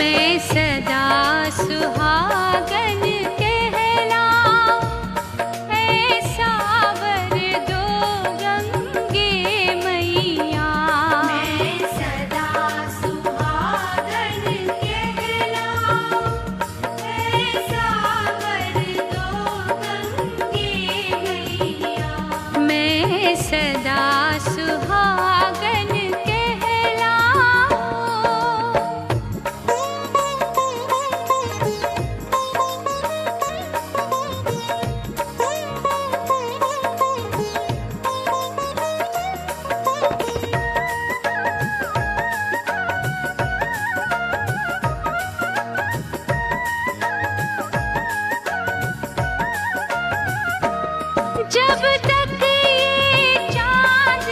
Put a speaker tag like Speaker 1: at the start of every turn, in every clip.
Speaker 1: मैं सदा सुहागन कहलाऊं, ऐसा वर दो गंगे मैया।
Speaker 2: मैं सदा सुहागन कहलाऊं, ऐसा वर दो गंगे मैया।
Speaker 1: मैं सदा सुहागन जब तक ये चांद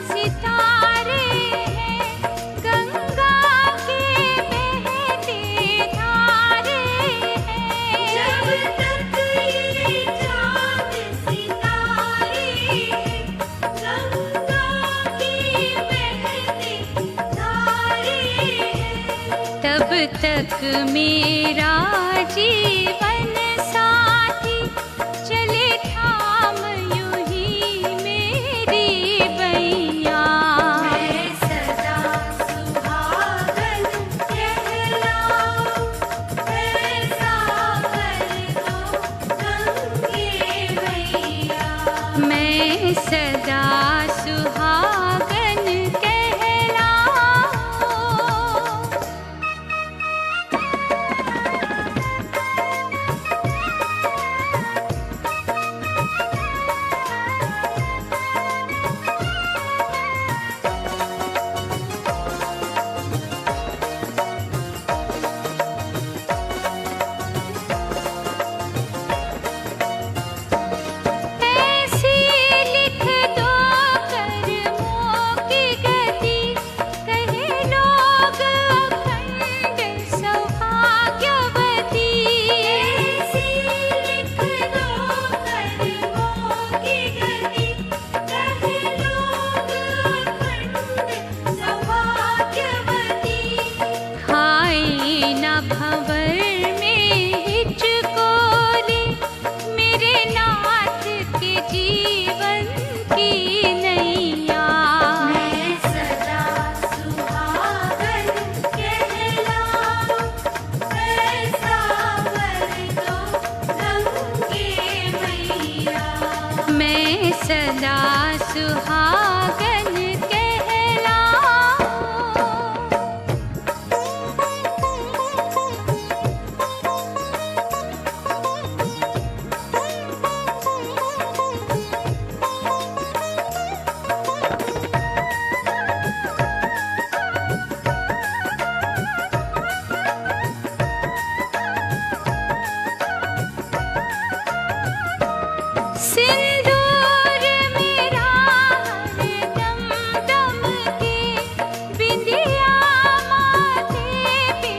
Speaker 1: सितारे हैं, गंगा के बहते धारे हैं।
Speaker 2: जब तक ये चांद सितारे हैं, गंगा के बहते धारे हैं।
Speaker 1: तब तक मेरा जीवन साथी चले थाम यूं ही मेरी बैया।
Speaker 2: मैं सदा सुहागन कहलाऊं, ऐसा वर दो गंगे मैया।
Speaker 1: मैं सदा सुहागन कहलाऊं। ऐसी लिख दो कर्मों की गति, कहे लोग अखंड सौभाग्यवती।
Speaker 2: ऐसी लिख दो कर्मों की गति, कहे लोग अखंड सौभाग्यवती।
Speaker 1: खाई न भंवर में हिचकोले, मेरे नाथ के जीवन की नैया।
Speaker 2: मैं सदा सुहागन कहलाऊं, ऐसा वर दो गंगे मैया।
Speaker 1: मैं सदा सुहागन कहलाऊं। सिंदूर मेरा हरदम दमके, बिंदिया माथे पे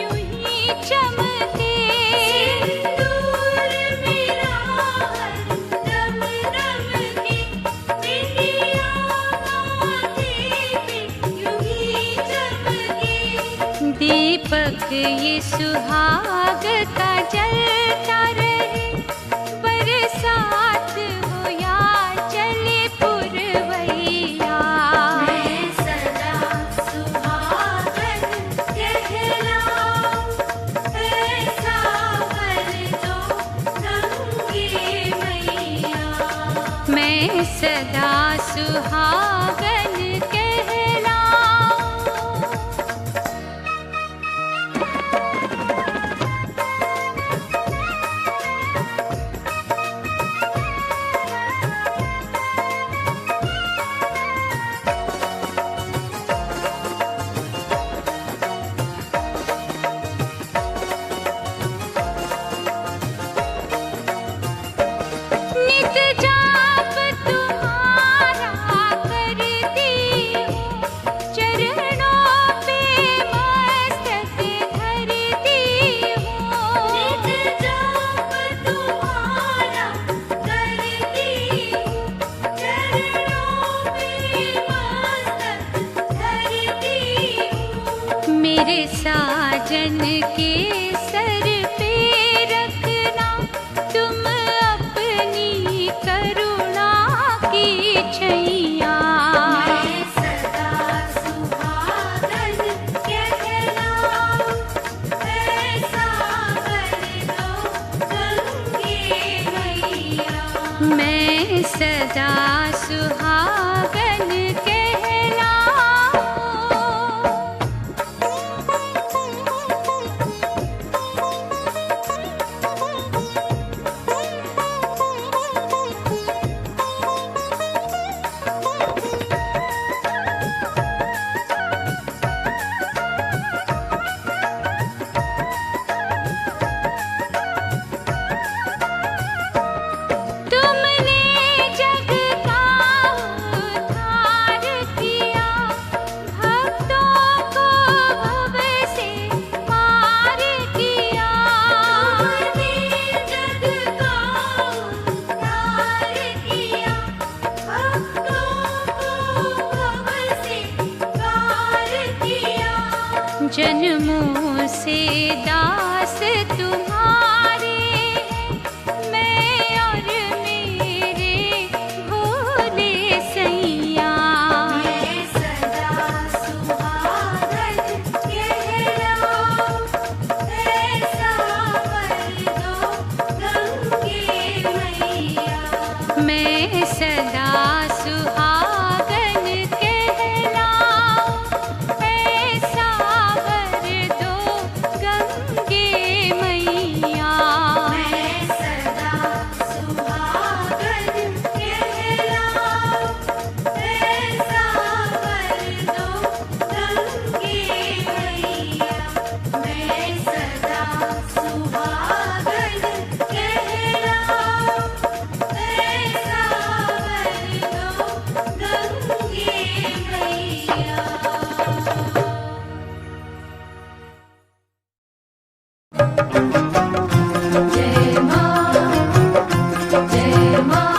Speaker 1: यूं ही चमके।
Speaker 2: सिंदूर मेरा हरदम दमके, बिंदिया माथे पे यूं ही चमके।
Speaker 1: दीपक ये सुहाग का जलता रहे, बरसात हो या चले पुरवैया।
Speaker 2: मैं सदा सुहागन कहलाऊं, ऐसा वर दो गंगे मैया।
Speaker 1: मैं सदा सुहागन कहलाऊं। नित जाप तुम्हारा करती सदा सुहागन कहलाऊं। तुमने जग का उद्धार किया, भक्तों को भव से पार किया।
Speaker 2: तुमने जग का उद्धार किया, भक्तों को भव से पार किया।
Speaker 1: जन्मों से दास तुम्हारे हैं, मैं और मेरे भोले सैया।
Speaker 2: मैं सदा सुहागन कहलाऊं, ऐसा वर दो गंगे मैया।
Speaker 1: मैं सदा सुहागन कहलाऊं, ऐसा वर दो गंगे मैया।
Speaker 2: मैं सदा सुहागन कहलाऊं, ऐसा वर दो गंगे मैया। मैं सदा सुहागन कहलाऊं, ऐसा वर दो गंगे मैया। जय मां, जय मां।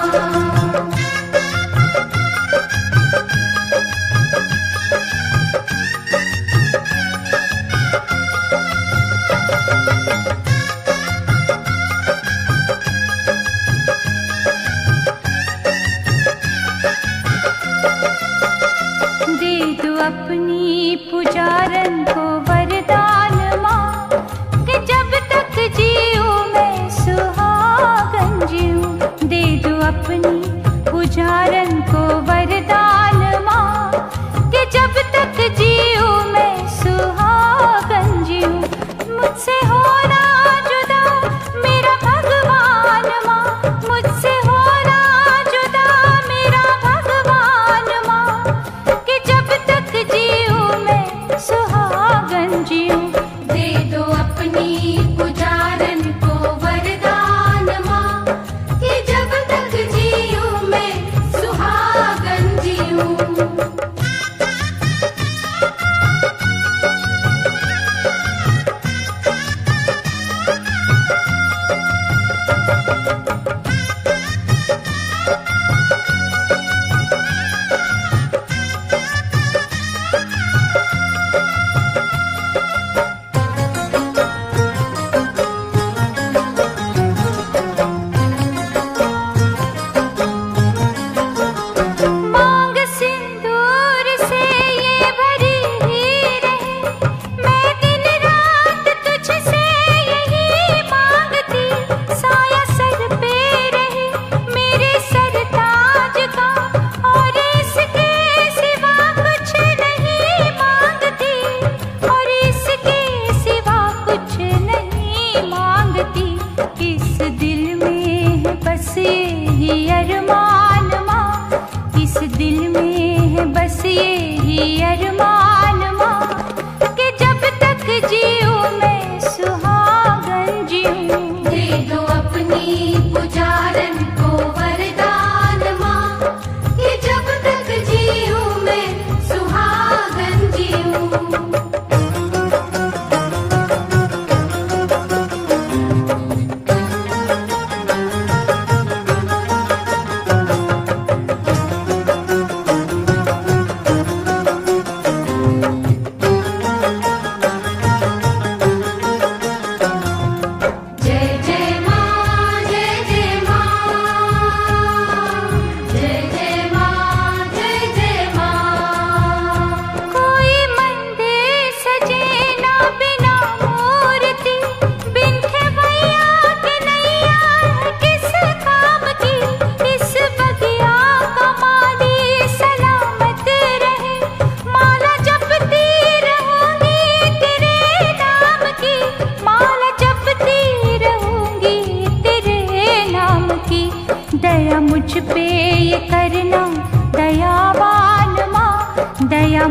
Speaker 1: दे दो अपनी पुजारन को वरदान माँ, कि जब तक जीऊं मैं सुहागन जीऊं। दे दो अपनी पुजारन को वरदान माँ, कि जब तक जीऊं मैं सुहागन जीऊं। मुझसे होना जुदा मेरा भगवान माँ, मुझसे होना जुदा मेरा भगवान माँ, कि जब तक जीऊं मैं सुहागन जीऊं।
Speaker 2: दे दो अपनी पुजारन को वरदान माँ, कि जब तक जीऊं मैं सुहागन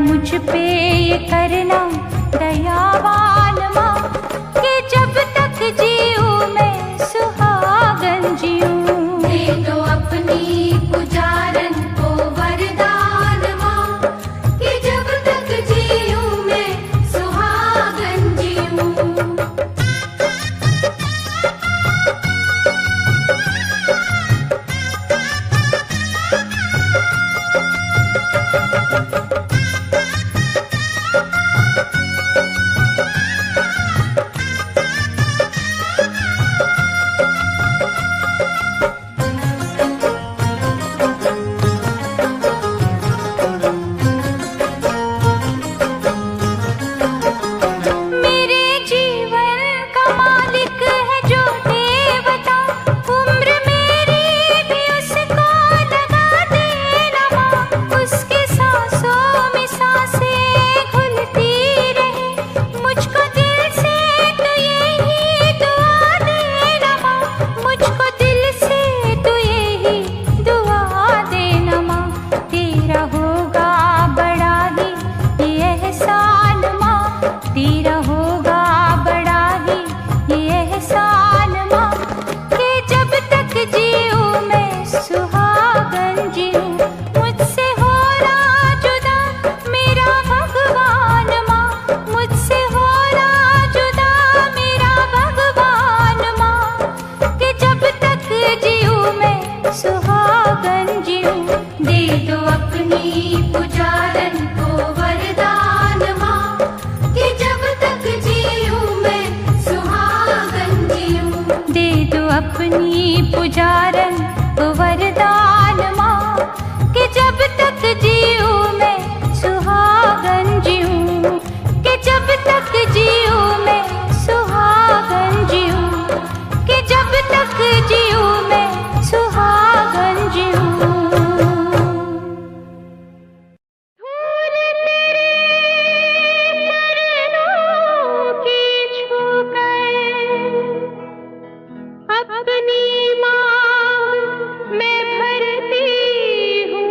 Speaker 1: मुझ पे ये करना दयावान माँ कि जब तक जीऊँ मैं सुहागन जीऊँ।
Speaker 2: दे दो अपनी पुजारन को वरदान माँ कि जब तक जीऊँ मैं सुहागन जीऊँ।
Speaker 1: मेरे जीवन का मालिक है जो देवता, उम्र मेरी भी उसको लगा देना माँ। उसकी सांसों में सांसें घुलती रहे, मुझको दिल से तो यही दुआ देना माँ। मुझको दिल से तो यही दुआ देना माँ। तेरा होगा बड़ा ही ये एहसान माँ, तेरा होगा बड़ा ही ये एहसान माँ कि जब तक जीऊँ मैं सुहागन जीऊँ। मुझसे हो रहा जुदा मेरा भगवान माँ, मुझसे हो रहा जुदा मेरा भगवान माँ कि जब तक जीऊँ मैं सुहागन जीऊँ।
Speaker 2: दे दो अपनी पुजारन को वरदान माँ कि जब तक जीऊँ मैं सुहागन जीऊँ।
Speaker 1: दे दो अपनी पुजारन को वरदान माँ कि जब तक जीऊँ मैं सुहागन जीऊँ। कि जब तक जीऊँ मैं सुहागन जीऊँ। कि जब तक जीऊँ मैं सुहागन जीऊँ। धूल तेरे चरणों की छूकर अपनी मांग मैं भरती हूँ।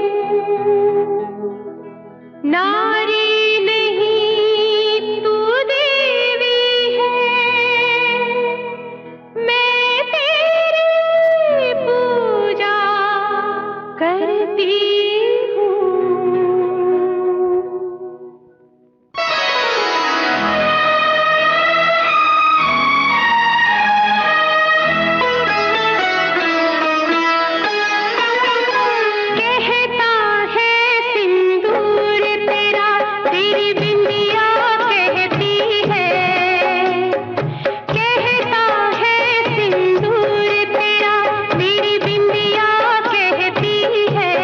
Speaker 1: नारी नहीं तू देवी है, मैं तेरी पूजा करती हूँ। कहता है सिंदूर तेरा, तेरी बिंदिया कहती है। कहता है सिंदूर तेरा, तेरी बिंदिया कहती है।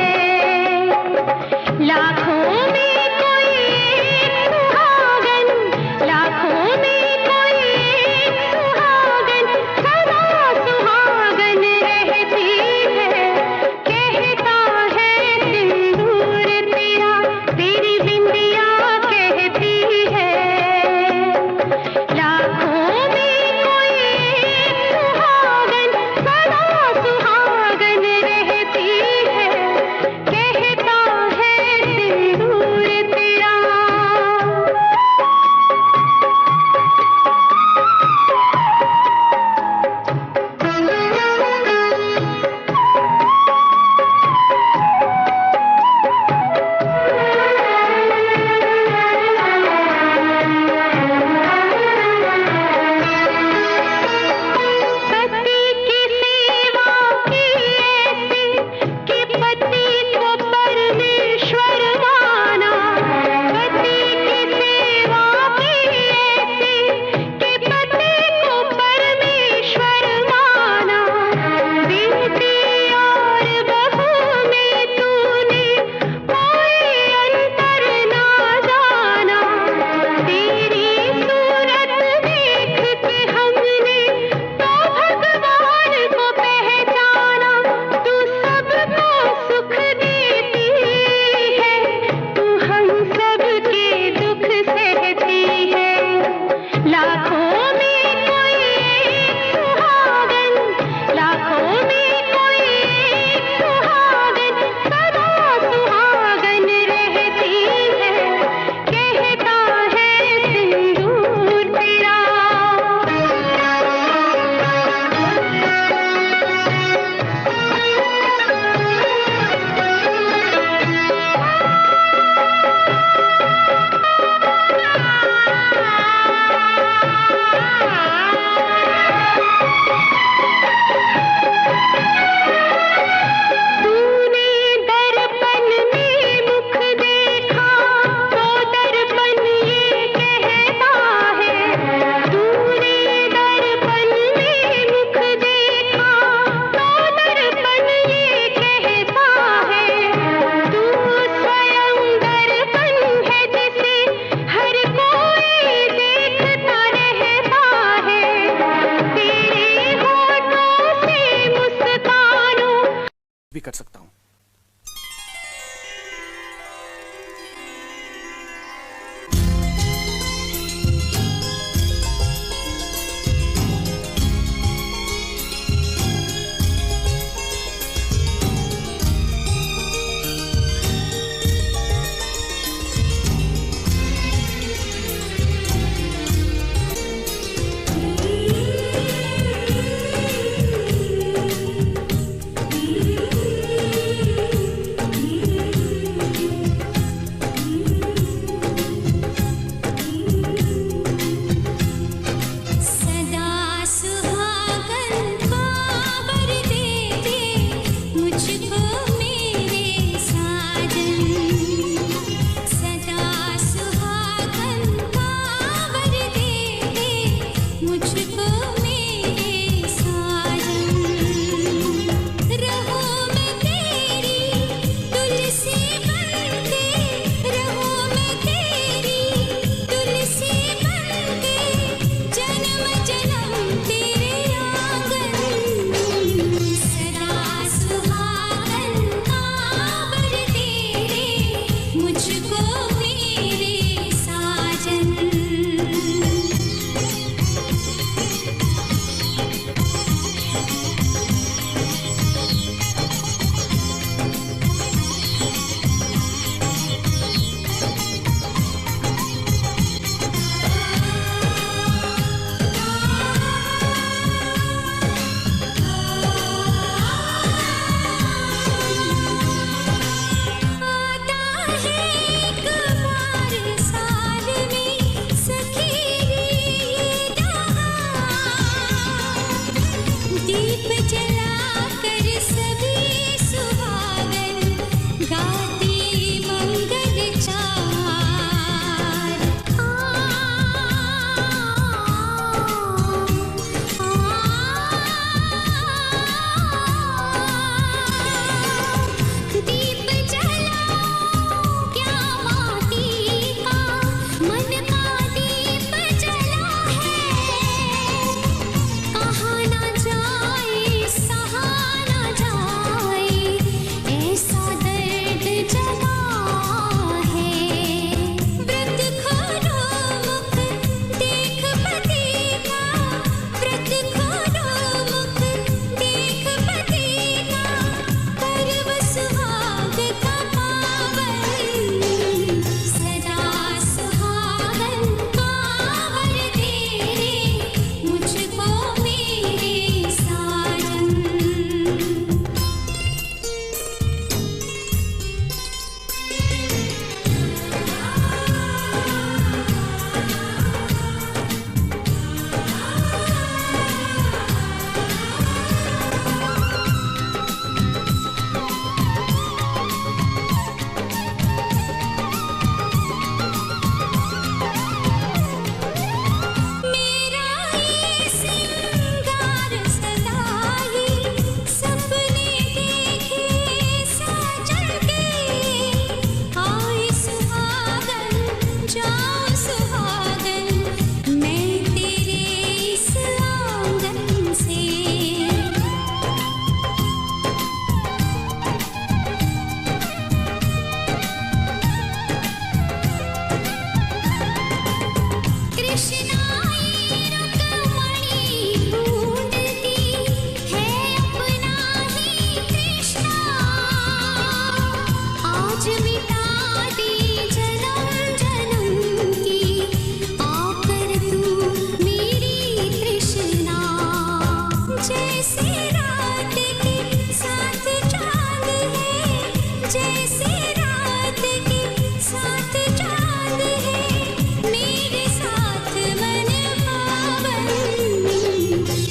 Speaker 2: जैसे रात के साथ चांद है मेरे साथ मन भावन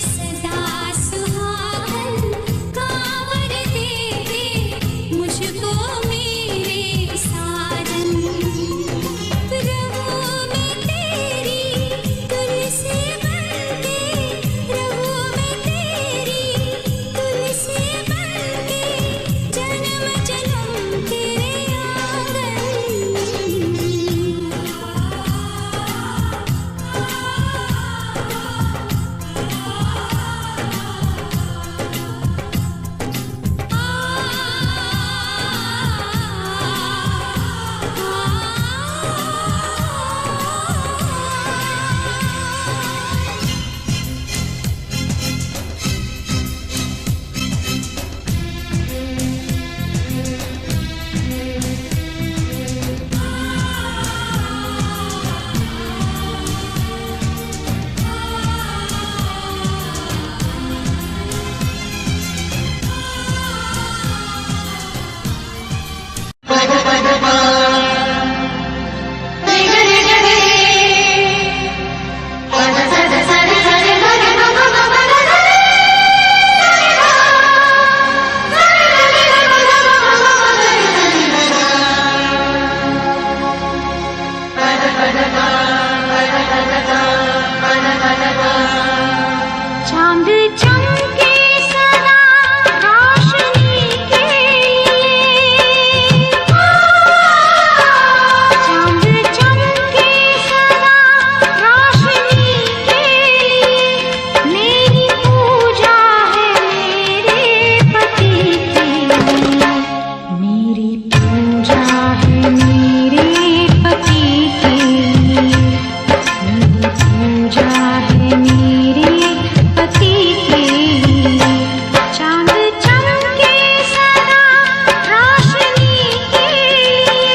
Speaker 2: सदा सुहागन कांवर दे दे मुझको मेरे साजन रहूं मैं तेरी तुलसी बनके रहूं मैं तेरी तुलसी बनके जन्म जन्म तेरे
Speaker 1: चांद चमके सदा रोशनी के लिए चांद चमके सदा रोशनी के लिए मेरी पूजा है मेरे पति के लिए मेरी पूजा है मेरे पति के लिए मेरी पूजा है मेरे पति के लिए चांद चमके सदा रोशनी के लिए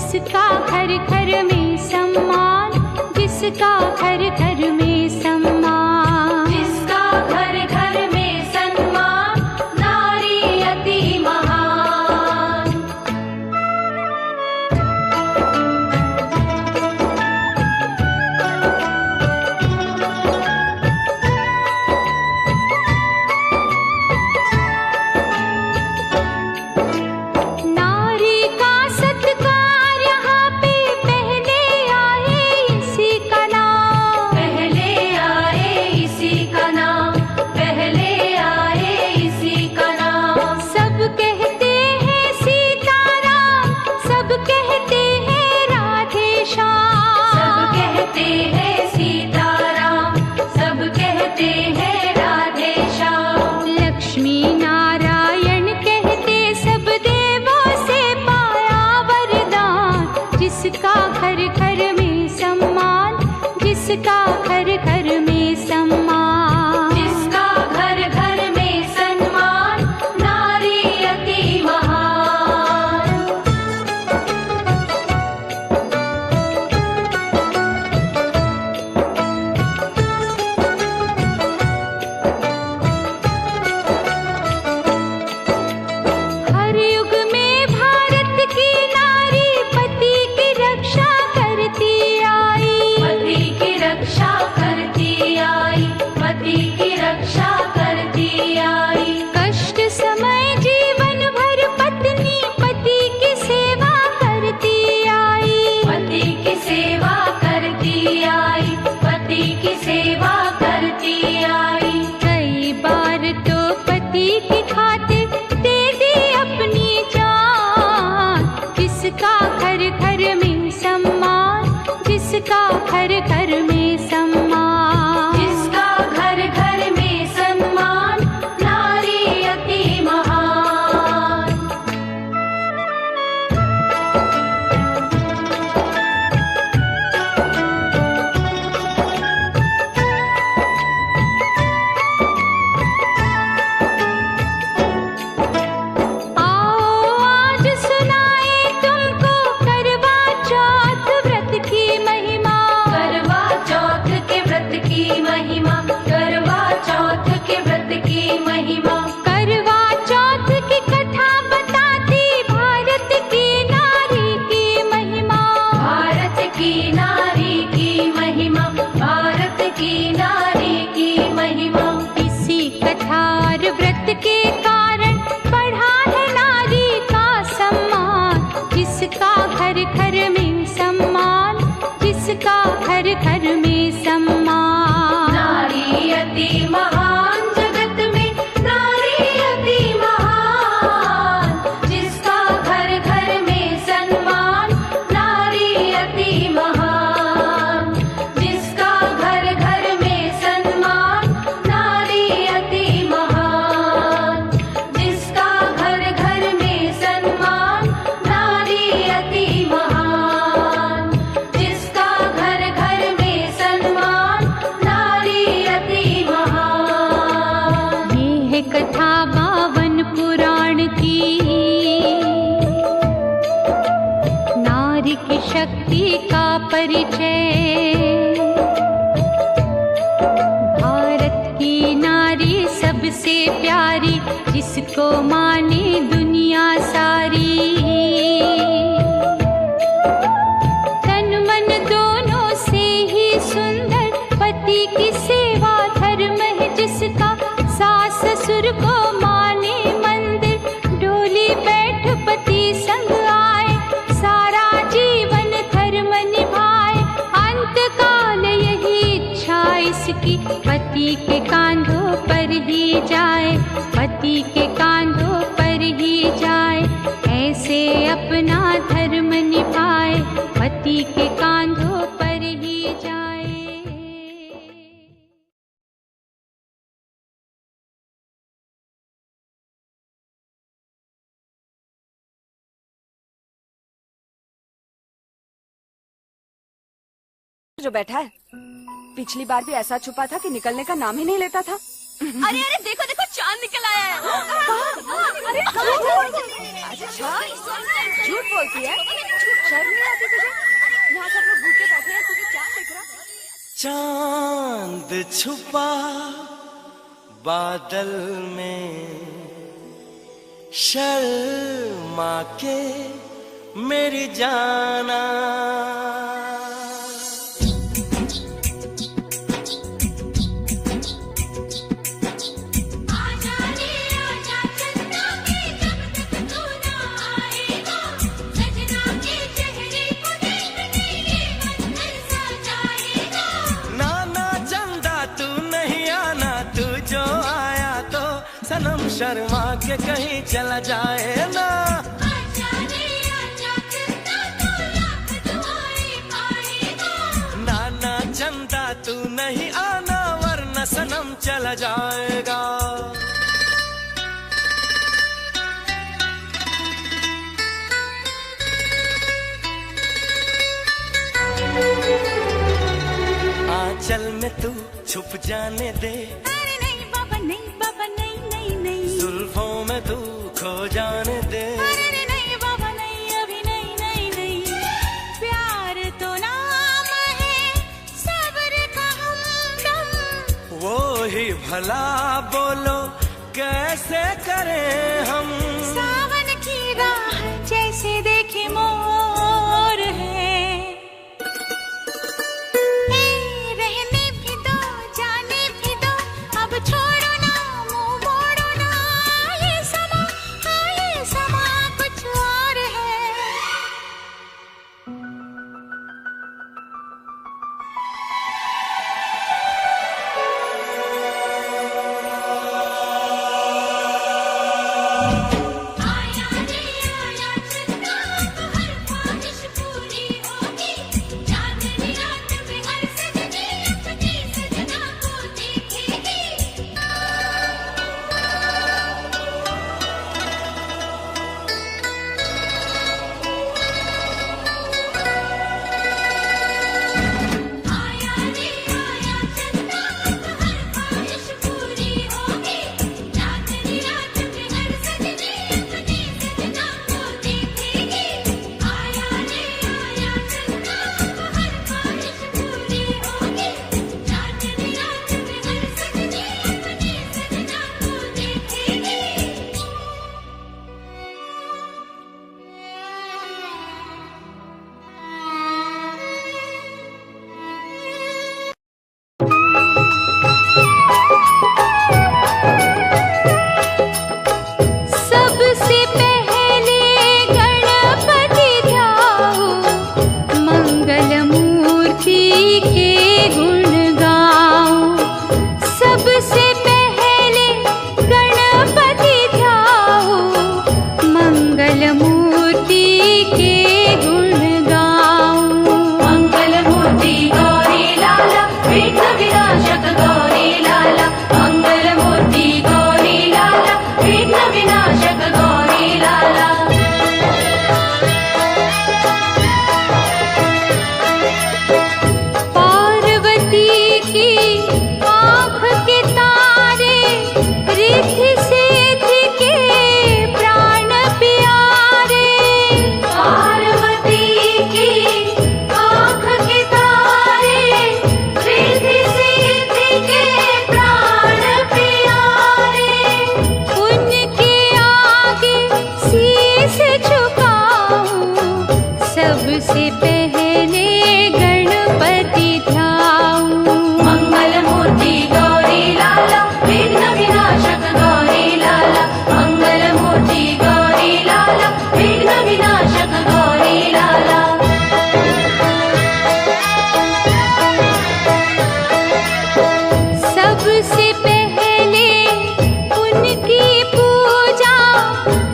Speaker 1: जिसका घर घर में सम्मान, जिसका घर घर में सम्मान,
Speaker 2: जिसका घर घर में सम्मान, नारी अति महान।
Speaker 1: नारी का सत्कार यहाँ पे पहले आए इसी का नाम,
Speaker 2: पहले आए इसी का नाम, पहले आए इसी का नाम।
Speaker 1: सब कहते हैं सीताराम, सब कहते हैं राधे श्याम,
Speaker 2: सब कहते हैं सीताराम, सब कहते हैं राधे श्याम।
Speaker 1: लक्ष्मी नारायण कहते सब देवों से पाया वरदान, जिसका घर घर में सम्मान, जिसका घर घर में सम्मान,
Speaker 2: जिसका घर घर में सम्मान, नारी अति महान।
Speaker 1: हर युग में भारत की नारी पति की रक्षा करती आई,
Speaker 2: पति की रक्षा करती आई, पति की रक्षा करती आई।
Speaker 1: कष्ट समय जीवन भर पत्नी पति की सेवा करती आई,
Speaker 2: पति की सेवा करती आई, पति की सेवा करती आई।
Speaker 1: कई बार तो पति की खातिर दे दी अपनी जान, जिसका घर घर में सम्मान, जिसका घर घर में सम्मान,
Speaker 2: जिसका घर घर में सम्मान, नारी अति महान।
Speaker 1: आओ आज सुनाए तुमको करवा चौथ व्रत की महिमा,
Speaker 2: करवा चौथ के व्रत की महिमा, करवा चौथ के व्रत की महिमा।
Speaker 1: करवा चौथ की कथा बताती भारत की नारी की महिमा,
Speaker 2: भारत की नारी की महिमा, भारत की नारी की महिमा।
Speaker 1: इसी कथा और व्रत के कारण बढ़ा है नारी का सम्मान, जिसका घर घर में सम्मान, जिसका घर घर में सम्मान।
Speaker 2: नारी अति महान जगत में, नारी अति महान, जिसका घर घर में सम्मान, नारी अति महान, जिसका घर घर में सम्मान, नारी अति महान, जिसका घर घर में सम्मान, नारी अति महान, जिसका घर घर में सम्मान, नारी अति महान।
Speaker 1: ये है कथा 52 पुराण की, नारी की शक्ति का परिचय। भारत की नारी सबसे प्यारी, जिसको माने दुनिया सारी। तन मन दोनों से ही सुंदर पति की सेवा धर्म है जिसका, सास ससुर को माने मंदिर, डोली बैठ पति संग आए, सारा जीवन धर्म निभाए। अंत काल यही इच्छा इसकी, पति के कांधों पर ही जाए, पति के कांधों पर ही जाए। ऐसे अपना धर्म निभाए, पति के कांधों पर ही जाए।
Speaker 3: जो बैठा है, पिछली बार भी ऐसा छुपा था कि निकलने का नाम ही नहीं लेता था।
Speaker 4: अरे अरे देखो देखो चांद निकल आया है।
Speaker 3: अच्छा, झूठ बोलती है। शर्म नहीं आती तुझे? यहाँ सब लोग भूखे बैठे हैं, तुझे चांद दिख रहा?
Speaker 5: चांद छुपा बादल में, शर्मा के मेरी जाना। सनम शर्मा के कहीं चला जाए ना। नाना चंदा तू नहीं आना, वरना सनम चला जाएगा। आंचल में तू छुप जाने दे, जुल्फों में तू खो जाने दे।
Speaker 1: अरे नहीं बाबा नहीं, अभी नहीं नहीं नहीं। प्यार तो नाम है सब्र का हमदम,
Speaker 5: वो ही भला बोलो कैसे करें हम।
Speaker 1: सावन की राह जैसे देखे मोर है, रहने भी दो जाने भी दो, अब छोड़ो ना मुंह मोड़ो ना। ये समा कुछ और है।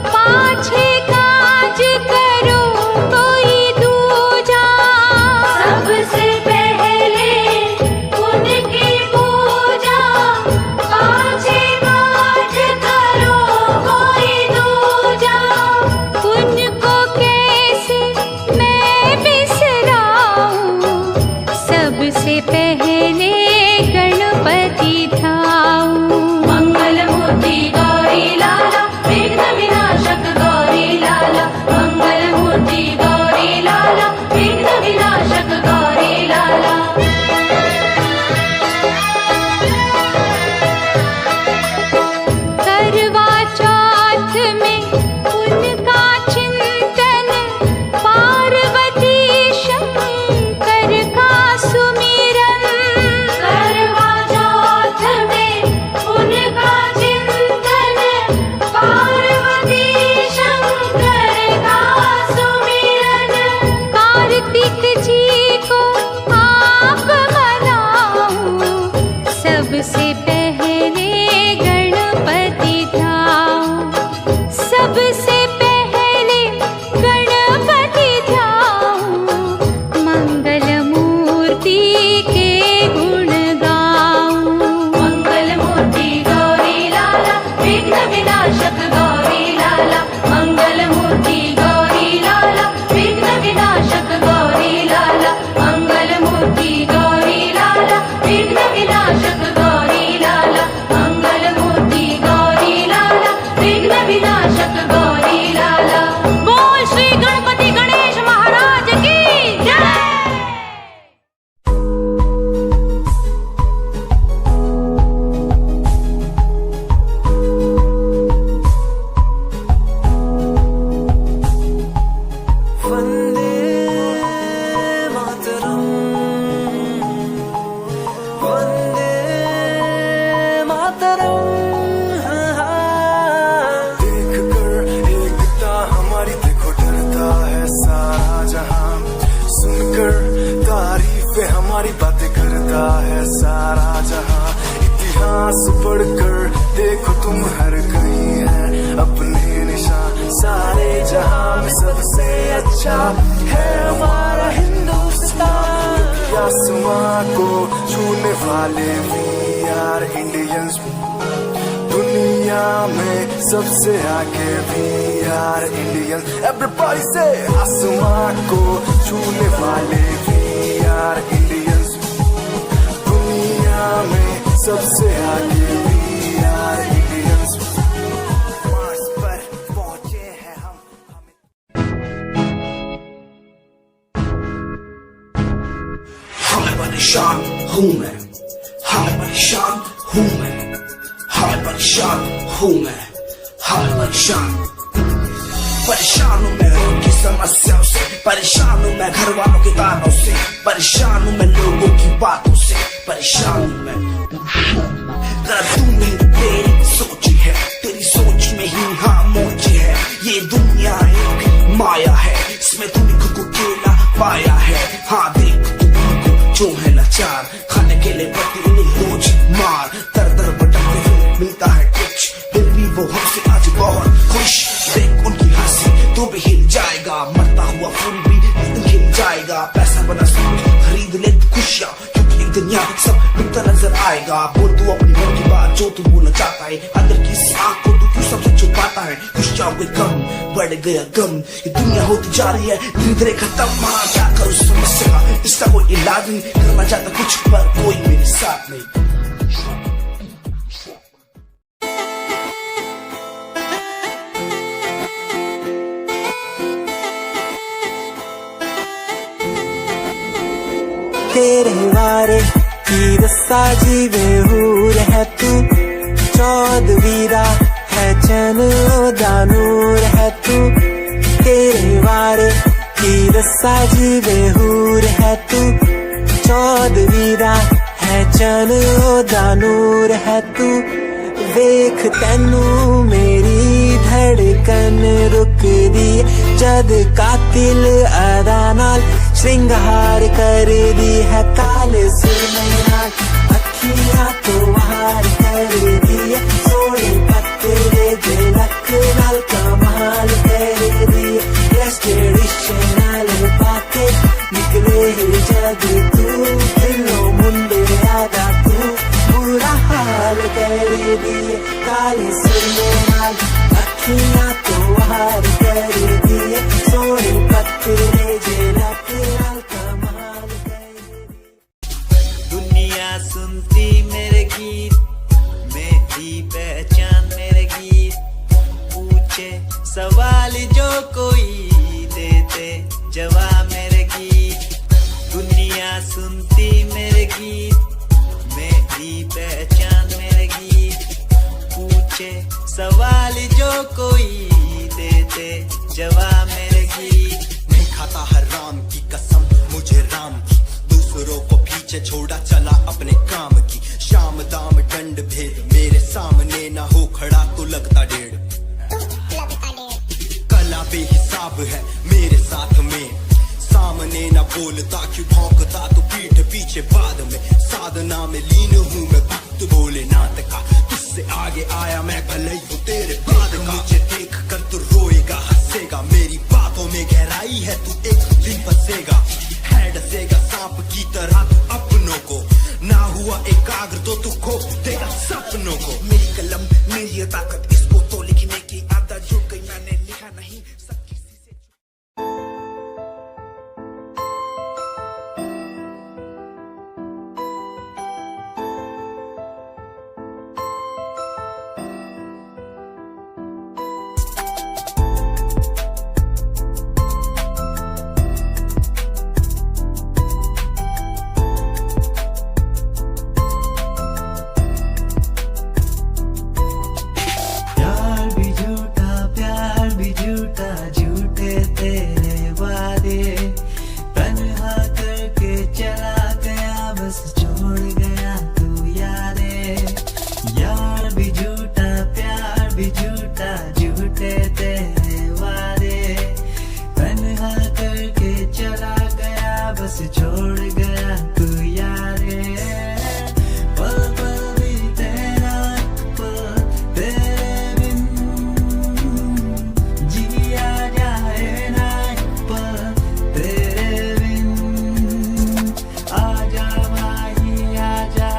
Speaker 1: पाछे काज करो कोई दूजा।
Speaker 6: वाले वी आर इंडियंस, दुनिया में सबसे आगे वी आर इंडियंस। एवरीबॉडी से आसमां को छूने वाले वी आर इंडियंस, दुनिया में सबसे आगे वी आर इंडियंस। मार्स पर पहुंचे हैं हम।
Speaker 7: हमें परेशान हूँ मैं, हमें परेशान हूँ मैं, हमें परेशान हूँ मैं, हमें परेशान हूँ मैं उनकी समस्याओं से, परेशान हूँ मैं घर वालों के तानों से, परेशान हूँ मैं लोगों की बातों से, परेशान हूँ मैं। जरा तू नहीं तेरी सोच है, तेरी सोच में ही हाँ मोच है। ये दुनिया एक माया है, इसमें तूने खुद को अकेला पाया है। हाँ देख तू जो है लाचार, खाने के लिए पड़ती उन्हें रोज मार। दर दर भटकते हुए मिलता है कुछ, फिर भी वो हमसे आज बहुत खुश। देख उनकी हंसी तो भी हिल जाएगा, मरता हुआ फूल भी हिल जाएगा। पैसा बना सब खरीद ले खुशियाँ, क्योंकि एक दिन यहाँ सब मिलता नजर आएगा। बोल तू अपनी मन की बात जो तू बोलना चाहता है, अंदर की इस आँख को तू क्यों सबसे छुपाता है। खुशियाँ हुए कम, बढ़ गया गम, ये दुनिया होती जा रही है धीरे धीरे खत्म। हाँ क्या करूँ समस्या का, इसका कोई इलाज नहीं, करना चाहता कुछ पर कोई मेरे साथ नहीं।
Speaker 8: तेरे वारे की दस्सा जीवे हूर है तू, चौदवीरा है चैन दा नूर है तू। तेरे वारे की दस्सा जीवे हूर है तू, चौदवीरा है चैन दा नूर है तू। वेख तैनू मेरी धड़कन रुकदी, जद कातिल अदा नाल श्रृंगार कर दी है। काले सुरमई नाल अखियां तो वार कर दी है, सोने पत्ते दे लक नाल कमाल कर दी है। नाल पाके निकले जद तू, दिलों मुंडे आदा तू बुरा हाल कर दी है। काले सुरमई नाल अखियां तो वार कर दी है, सोने पत्ते दे लक नाल कमाल कर दी।
Speaker 9: दुनिया सुनती मेरे गीत, मेरी पहचान मेरे गीत, पूछे सवाल जो कोई देते जवाब मेरे गीत। दुनिया सुनती मेरे गीत, मेरी पहचान मेरे गीत, पूछे सवाल जो कोई देते जवाब मेरे गीत।
Speaker 5: नहीं खाता हराम की कसम मुझे राम की, दूसरों को पीछे छोड़ा चला अपने काम की। शाम दाम दंड भेद मेरे सामने ना हो खड़ा तो लगता डेढ़। कला बेहिसाब है मेरे साथ में, सामने ना बोलता क्यों भौंकता तो पीठ पीछे बाद में। साधना में लीन हूँ मैं भक्त भोलेनाथ का, तुझसे आगे आया मैं भले हूँ तेरे बाद का। मुझे देख कर तू रोएगा हंसेगा, मेरी बातों में गहराई है तू एक दिन फंसेगा। है डसेगा सांप की तरह तू अपनों को, ना हुआ एकाग्र तो तू खो देगा सपनों को। मेरी कलम मेरी ये ताकत, इसको तो लिखने की आदत जुड़ गई, मैंने लिखा नहीं सब किसी से।
Speaker 9: आजा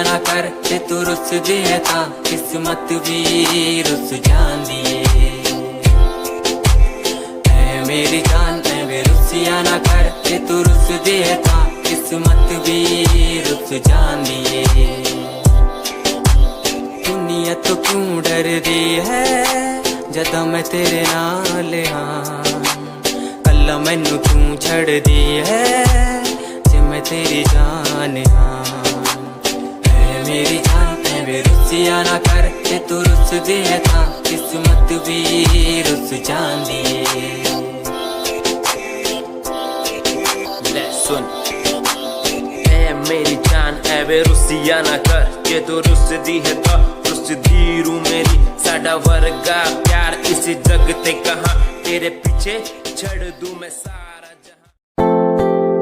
Speaker 8: ना कर जे तू रुस दिए ता किस्मत भी रुस जांदी ऐ मेरी जान ऐ रुसिया ना कर जे तू रुस दिए ता किस्मत भी रुस जांदी दुनिया तो क्यों डर दी है जदा मैं तेरे नाल हाँ कल्ला मैनू क्यों छड़ दी है जे मैं तेरी जान हाँ ऐ मेरी जान ऐ रुसिया ना कर जे तू रुस दिए ता किस्मत भी रुस जांदी
Speaker 10: ले सुन ऐ मेरी जान ऐ रुसिया ना कर जे तू रुस दी है ता रुस दी रू मेरी साडा वर्गा प्यार इस जग ते कहां तेरे पीछे छड़ दूं मैं सारा जहां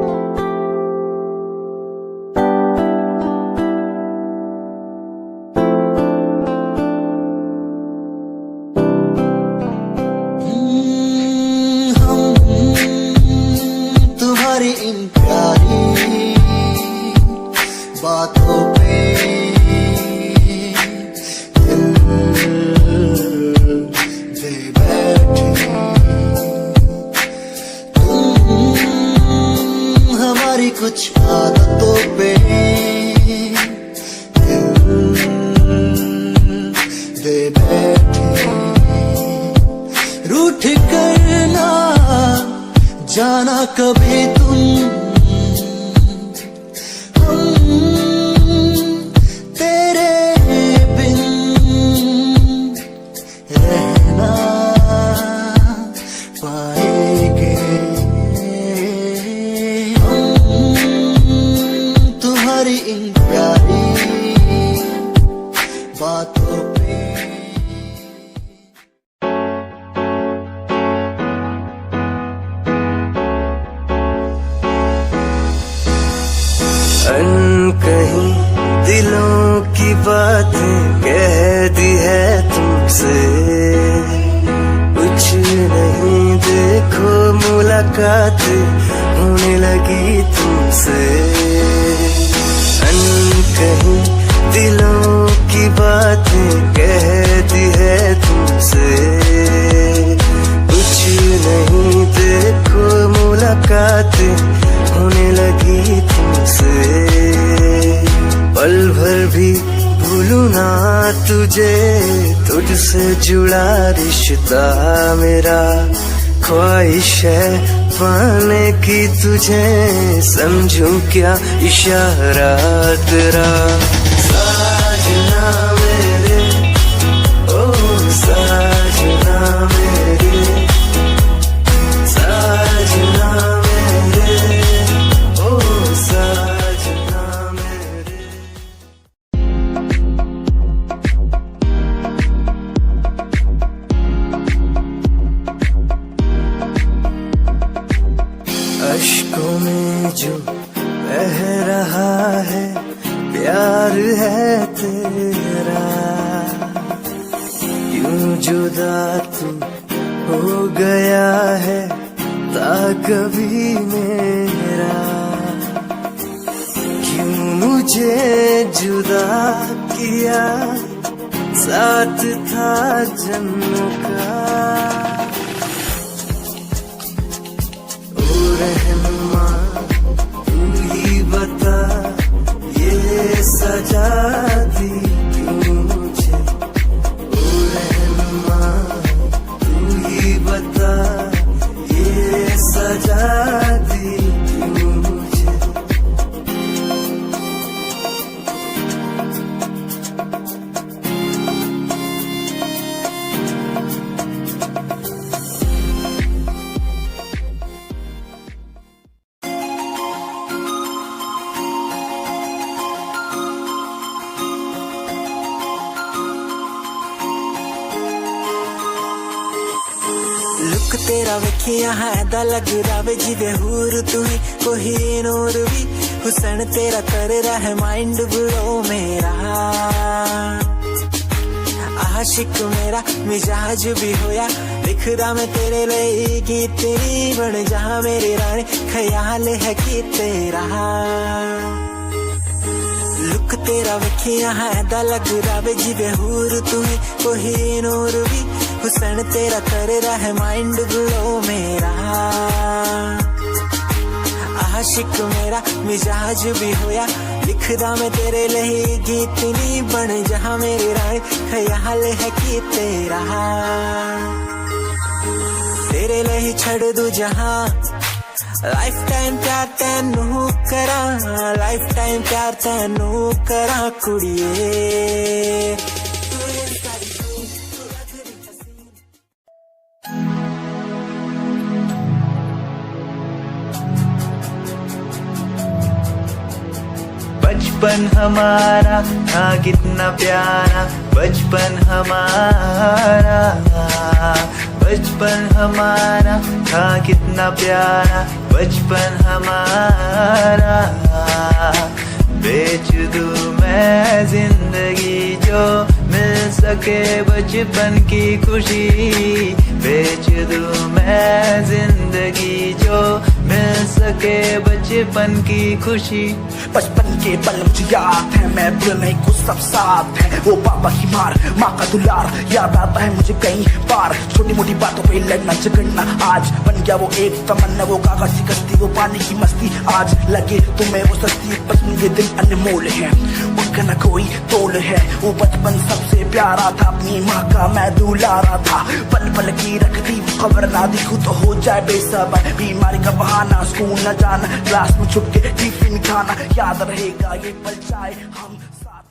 Speaker 11: तुम्हारी इन प्यारी बातों पे कुछ आदतों पे दे बैठे रूठ करना जाना कभी तुम तेरे बिन रहना पाएंगे इन प्यारी बातों पे
Speaker 8: अनकहीं दिलों की बातें कह दी है तुमसे कुछ नहीं देखो मुलाकात होने लगी तुमसे कहीं दिलों की बातें कह दी है तुमसे कुछ नहीं देखो मुलाकात होने लगी तुमसे पल भर भी भूलूं ना तुझे तुझसे जुड़ा रिश्ता मेरा ख्वाहिश है पाने की तुझे समझूं क्या इशारा तेरा साजना मेरे ओ साजना मेरे साजना मेरे ओ साजना मेरे अश्कों में जो बह रहा है प्यार है तेरा यूं जुदा तू हो गया है ता कभी मेरा क्यों मुझे जुदा किया साथ था जन्म का रहनुमा तू ही बता ये सजा दी क्यों मुझे ओ रहनुमा तू ही बता ये सजा दी क्यों मुझे लुक तेरा वेखिया है दा लग रहा जिवे हूर तू ही कोई नूर भी हुसन तेरा कर रहा है माइंड ब्लो मेरा आशिक मेरा मिजाज भी होया लिखदा मैं तेरे लिए कि तेरी बन जा मेरी रानी ख्याल है कि तेरा लुक तेरा वेखिया है दा लग रहा जिवे हूर तू है कोई नूर भी हुसन तेरा कर रहा है माइंड ग्लो मेरा आशिक मेरा मिजाज भी होया लिखदा मैं तेरे लिए गीत नहीं बन जहां मेरी रानी ख्याल है कि तेरे लिए छड़ दू जहां लाइफ टाइम प्यार तेनू करा लाइफ टाइम प्यार तेनू करा कुड़िए
Speaker 9: बचपन हमारा था कितना प्यारा बचपन हमारा बचपन हमारा था कितना प्यारा बचपन हमारा बेच दूं मैं जिंदगी जो मिल सके बचपन की खुशी बेच दूं मैं जिंदगी जो मिल सके बचपन की खुशी
Speaker 7: बचपन के पल मुझे याद है मैं भूल नहीं कुछ सब साथ है वो पापा की मार माँ का दुलार याद आता है मुझे कई बार छोटी मोटी बातों पे लड़ना झगड़ना आज बन गया वो एक तमन्ना वो कागज की कश्ती वो पानी की मस्ती आज लगे तुम्हें वो सस्ती बचपन के दिन अनमोल है उनका न कोई तोल है वो बचपन सबसे प्यारा था अपनी माँ का मैं दुलारा था पल पल की रखती खबर ना दिखूं तो हो जाए बेसबर बीमारी का बहाना स्कूल न जाना क्लास में छुप के टिफिन खाना याद रहेगा ये पल चाहे हम साथ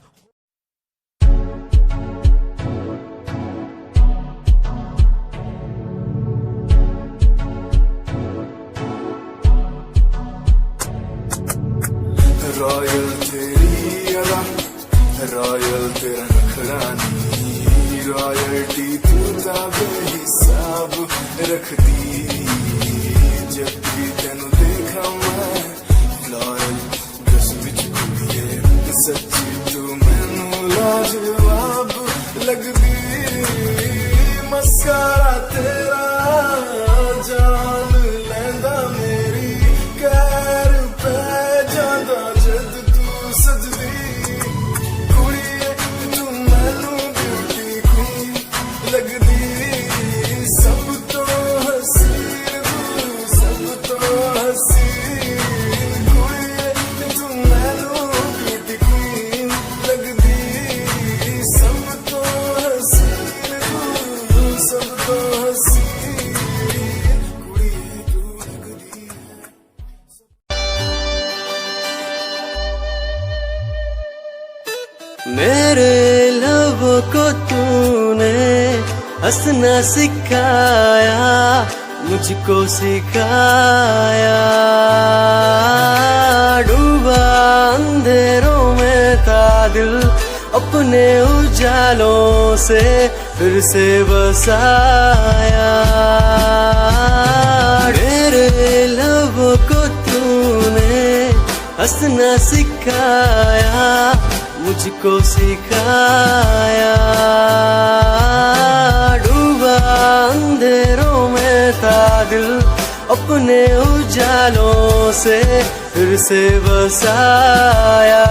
Speaker 6: रॉयल तेरी अदा रॉयल तेरा नखरानी रॉयल्टी तू बेहिसाब रखती जब भी तेनू देखा मैं लॉयल दस बिच कुड़िए सच्ची तू मैनू लाजवाब लगदी मस्कारा तेरा जान लैंदा मेरी कैर पै जांदा जद तू सजदी कुड़िए तू मैनू ब्यूटी क्वीन लगदी सब तो हसीन सब तो हसीन कुड़िए तू मैनू ब्यूटी क्वीन लगदी सब तो हसीन सब तो हसीन कुड़िए तू लगदी
Speaker 8: मेरे लबों को तूने हंसना सिखाया मुझको सिखाया डूबा अंधेरों में था दिल अपने उजालों से फिर से बसाया मेरे लबों को तूने हंसना सिखाया मुझको सिखाया डूबा अंधेरों में था दिल अपने उजालों से फिर से बसाया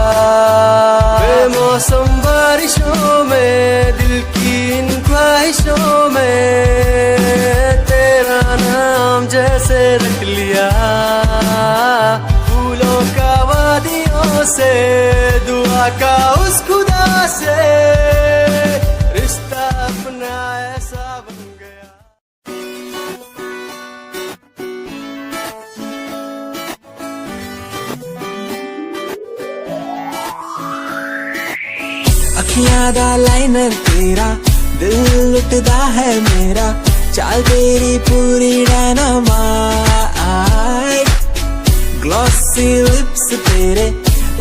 Speaker 8: बेमौसम बारिशों में दिल की इन ख्वाहिशों में तेरा नाम जैसे रख लिया फूलों का वादियों से दुआ का उस खुदा से रिश्ता अपना ऐसा बन गया अखियां दा लाइनर तेरा दिल लुटदा है मेरा चाल तेरी पूरी डायनामाइट ग्लॉसी लिप्स तेरे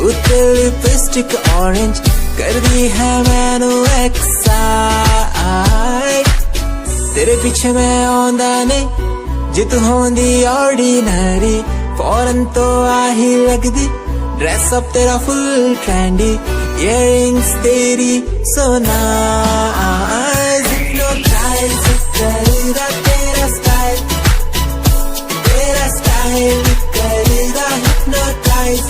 Speaker 8: उत्ते लिपस्टिक ऑरेंज कर दी है मैनू एक्साइट तेरे पीछे मैं आंदा नहीं जे तू होंदी ऑर्डिनरी फौरन तो आ ही लगदी ड्रेस अप तेरा फुल ट्रेंडी इयरिंग्स तेरी so nice hypnotize करेगा तेरा स्टाइल करेगा hypnotize